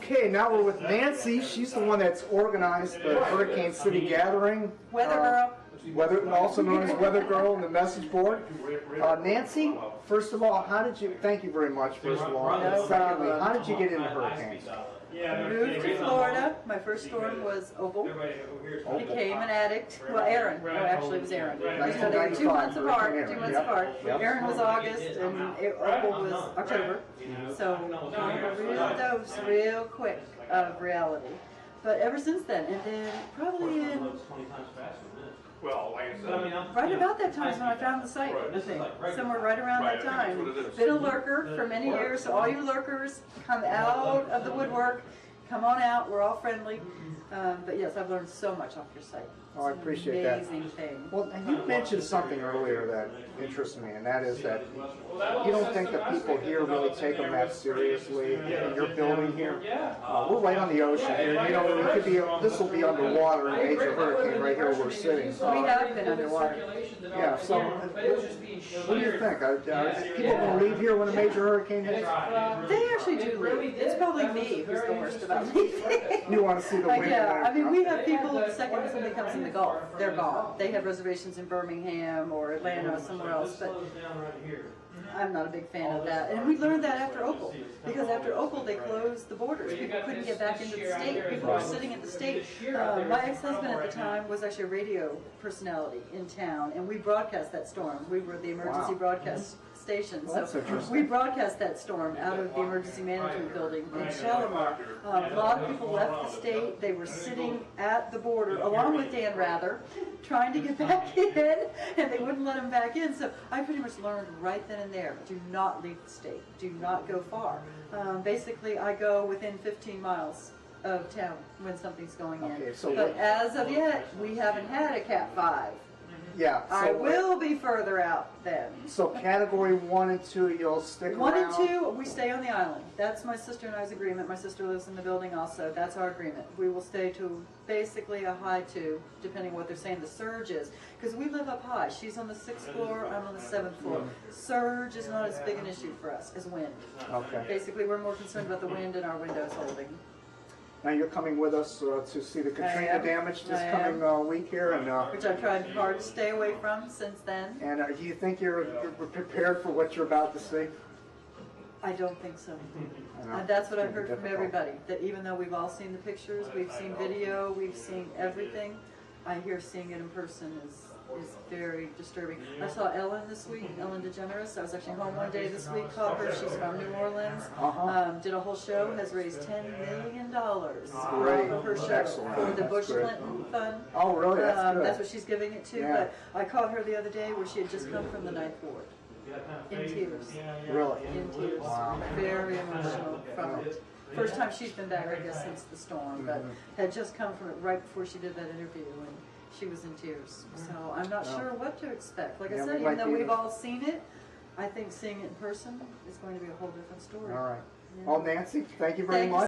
Okay, now we're with Nancy. She's the one that's organized the Hurricane City gathering. Weather girl. Also known as Weather Girl and the message board. Nancy, first of all, thank you very much, first of all. Secondly, how did you get into hurricanes? Moved to Florida. My first storm was Opal. Became an addict. Well, Aaron. No, actually it was Aaron. So they were 2 months apart. 2 months apart. Aaron was August and Opal was October. So a real dose, real quick of reality. But ever since then, and then probably in right about that time is when I found the site, I think. Somewhere right around that time. Been a lurker for many years, so all you lurkers come out of the woodwork, come on out, we're all friendly. But yes, I've learned so much off your site. Oh, I appreciate that. Amazing thing. Well, you mentioned something earlier that interests me, and that is that you don't think that people here really take them that seriously in your building here. We're right on the ocean here. You know, this will be underwater in a major hurricane right here where we're sitting. We have been underwater. Yeah, so what do you think? People will leave here when a major hurricane hits? They actually do leave. It's probably me who's the worst about leaving. You want to see the wind? Yeah, I mean, we have people, the second somebody comes in the Gulf, they're gone. They have reservations in Birmingham or Atlanta or somewhere else, but I'm not a big fan of that. And we learned that after Opal, because after Opal they closed the borders. People couldn't get back into the state. People were sitting in the state. My ex-husband at the time was actually a radio personality in town, and we broadcast that storm. We were the emergency broadcast station. So we broadcast that storm out of the emergency management building in Shalimar. A lot of people left the state. They were sitting at the border, along with Dan Rather, trying to get back in, and they wouldn't let them back in. So I pretty much learned right then and there, do not leave the state. Do not go far. Basically, I go within 15 miles of town when something's going in. But as of yet, we haven't had a Cat 5. Yeah, so I will be further out then. So category 1 and 2, you'll stick around? 1 and 2, we stay on the island. That's my sister and I's agreement. My sister lives in the building also. That's our agreement. We will stay to basically a high 2, depending what they're saying the surge is. Because we live up high. She's on the 6th floor, I'm on the 7th floor. Surge is not as big an issue for us as wind. Okay. Basically, we're more concerned about the wind and our windows holding. Now you're coming with us to see the Katrina damage this coming week here, and which I've tried hard to stay away from since then. And do you think you're prepared for what you're about to see? I don't think so. And that's what I've heard from everybody. That even though we've all seen the pictures, we've seen video, we've seen everything, I hear seeing it in person is very disturbing. I saw Ellen this week, Ellen DeGeneres. I was actually home one day this week, called her. She's from New Orleans. Did a whole show, has raised $10 million for her show for the Bush Clinton Fund. Oh, really? That's good. That's what she's giving it to. But I called her the other day where she had just come from the 9th Ward. In tears. Really? In tears. Wow. Very emotional from it. First time she's been back, I guess, since the storm, but had just come from it right before she did that interview, and she was in tears. So I'm not sure what to expect. Like I said, even though we've all seen it, I think seeing it in person is going to be a whole different story. All right. Well, Nancy, thank you very much.